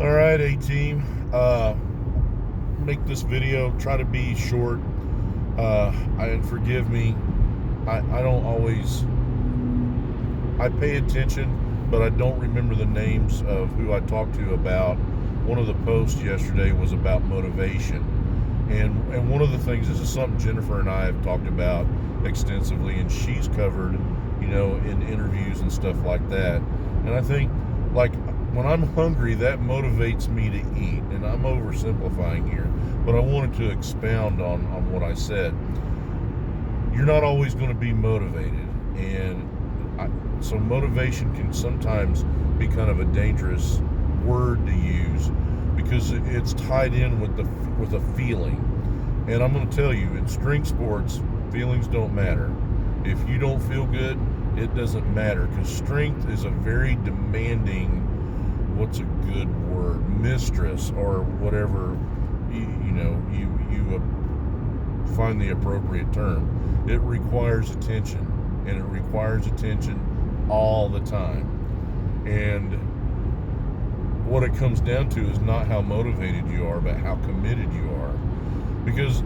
All right, A-Team. Make this video, try to be short. And forgive me, I don't always, I pay attention, but I don't remember the names of who I talked to about. One of the posts yesterday was about motivation. And one of the things, this is something Jennifer and I have talked about extensively, and she's covered, in interviews and stuff like that. And I think, like, when I'm hungry, that motivates me to eat. And I'm oversimplifying here, but I wanted to expound on what I said. You're not always going to be motivated. So motivation can sometimes be kind of a dangerous word to use because it's tied in with a feeling. And I'm going to tell you, in string sports, feelings don't matter. If you don't feel good, it doesn't matter, because strength is a very demanding, what's a good word, mistress, or whatever you find the appropriate term. It requires attention, and it requires attention all the time. And what it comes down to is not how motivated you are, but how committed you are. Because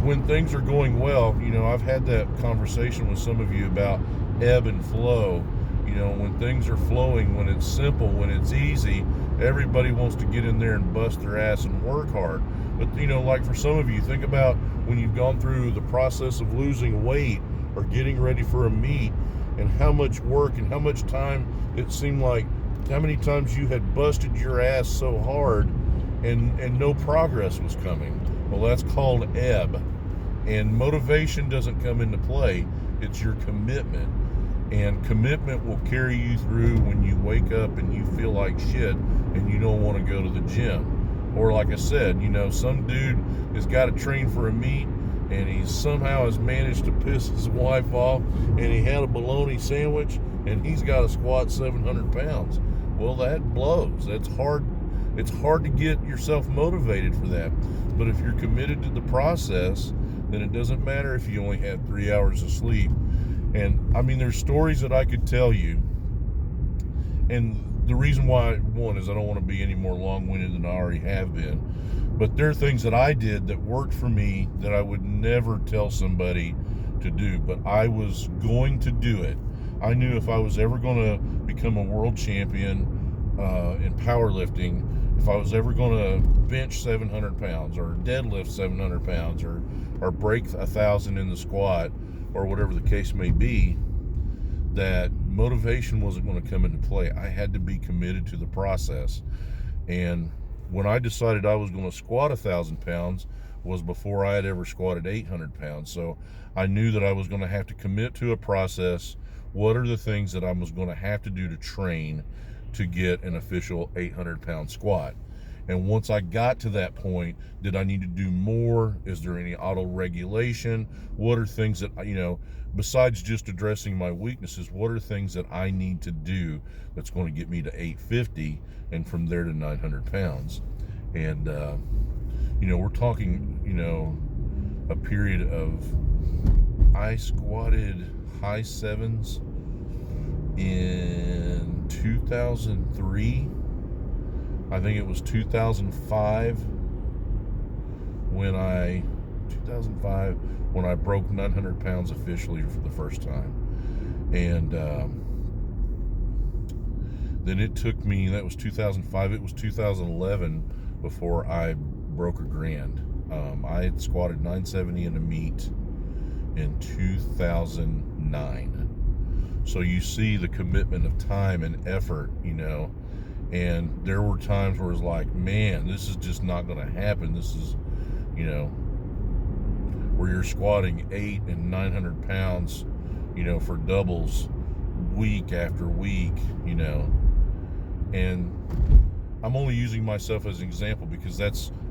when things are going well, I've had that conversation with some of you about ebb and flow. When things are flowing, when it's simple, when it's easy, everybody wants to get in there and bust their ass and work hard. But, like for some of you, think about when you've gone through the process of losing weight or getting ready for a meet, and how much work and how much time it seemed like, how many times you had busted your ass so hard and no progress was coming. Well, that's called ebb. And motivation doesn't come into play. It's your commitment. And commitment will carry you through when you wake up and you feel like shit and you don't want to go to the gym. Or like I said, some dude has got to train for a meet, and he somehow has managed to piss his wife off, and he had a bologna sandwich, and he's got to squat 700 pounds. Well, that blows. That's hard. It's hard to get yourself motivated for that. But if you're committed to the process, then it doesn't matter if you only had 3 hours of sleep. And I mean, there's stories that I could tell you. And the reason why, one, is I don't want to be any more long-winded than I already have been. But there are things that I did that worked for me that I would never tell somebody to do. But I was going to do it. I knew if I was ever going to become a world champion in powerlifting, if I was ever going to bench 700 pounds or deadlift 700 pounds or break 1,000 in the squat or whatever the case may be, that motivation wasn't going to come into play. I had to be committed to the process. And when I decided I was going to squat 1,000 pounds was before I had ever squatted 800 pounds. So I knew that I was going to have to commit to a process. What are the things that I was going to have to do to train to get an official 800-pound squat? And once I got to that point, did I need to do more? Is there any auto regulation? What are things that, besides just addressing my weaknesses, what are things that I need to do that's going to get me to 850 and from there to 900 pounds? And, we're talking, a period of, I squatted high sevens in 2003. I think it was 2005 when I broke 900 pounds officially for the first time. And then it took me, that was 2005, it was 2011 before I broke a grand. I had squatted 970 in a meet in 2009. So you see the commitment of time and effort, and there were times where it was like, man, this is just not going to happen. This is, where you're squatting 800 and 900 pounds, for doubles week after week, and I'm only using myself as an example because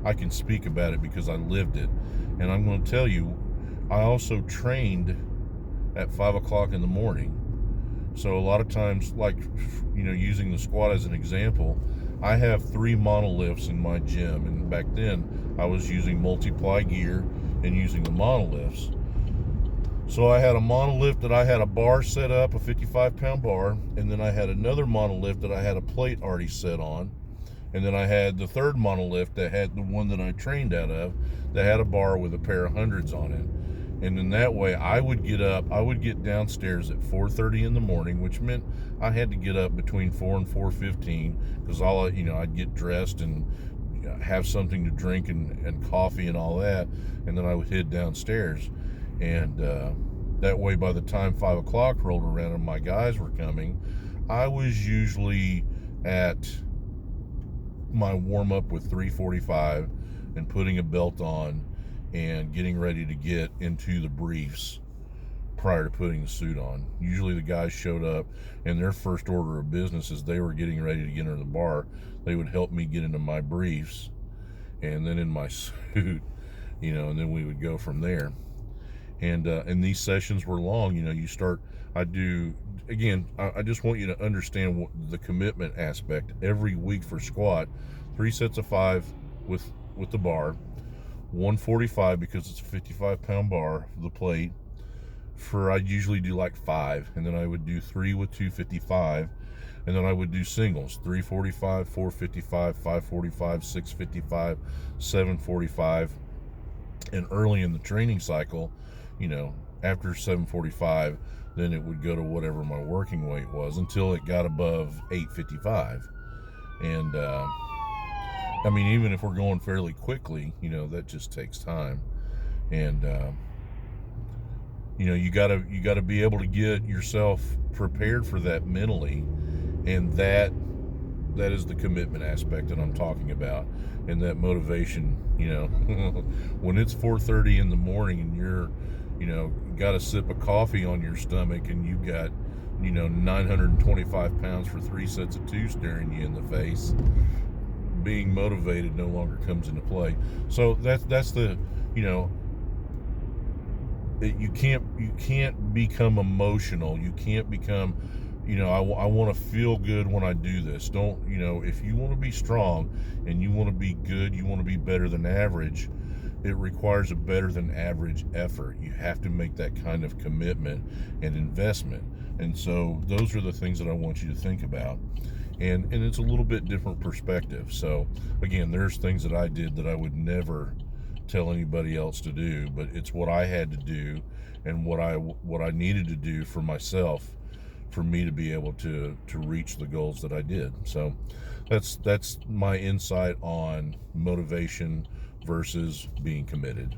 I can speak about it because I lived it. And I'm going to tell you, I also trained at 5 o'clock in the morning. So a lot of times, like, using the squat as an example, I have 3 monoliths in my gym. And back then, I was using multiply gear and using the monoliths. So I had a monolift that I had a bar set up, a 55-pound bar, and then I had another monolift that I had a plate already set on. And then I had the third monolift that had the one that I trained out of that had a bar with a pair of hundreds on it. And in that way, I would get downstairs at 4:30 in the morning, which meant I had to get up between 4 and 4:15 because I'd get dressed and have something to drink and coffee and all that, and then I would head downstairs. And that way, by the time 5 o'clock rolled around and my guys were coming, I was usually at my warm up with 345 and putting a belt on and getting ready to get into the briefs prior to putting the suit on. Usually the guys showed up and their first order of business is they were getting ready to get into the bar. They would help me get into my briefs and then in my suit, and then we would go from there. And these sessions were long. I just want you to understand the commitment aspect. Every week for squat, 3 sets of 5 with the bar, 145 because it's a 55-pound bar for the plate. I'd usually do like 5, and then I would do 3 with 255, and then I would do singles, 345, 455, 545, 655, 745, and early in the training cycle, after 745, then it would go to whatever my working weight was until it got above 855. And even if we're going fairly quickly, that just takes time. And you gotta be able to get yourself prepared for that mentally, and that is the commitment aspect that I'm talking about, and that motivation. When it's 4:30 in the morning and you're got a sip of coffee on your stomach and you've got 925 pounds for 3 sets of 2 staring you in the face, being motivated no longer comes into play. So that's the you can't become emotional. You can't become I want to feel good when I do this. Don't if you want to be strong and you want to be good, you want to be better than average, it requires a better than average effort. You have to make that kind of commitment and investment. And so those are the things that I want you to think about. And it's a little bit different perspective. So again, there's things that I did that I would never tell anybody else to do, but it's what I had to do and what I needed to do for myself for me to be able to reach the goals that I did. So that's my insight on motivation versus being committed.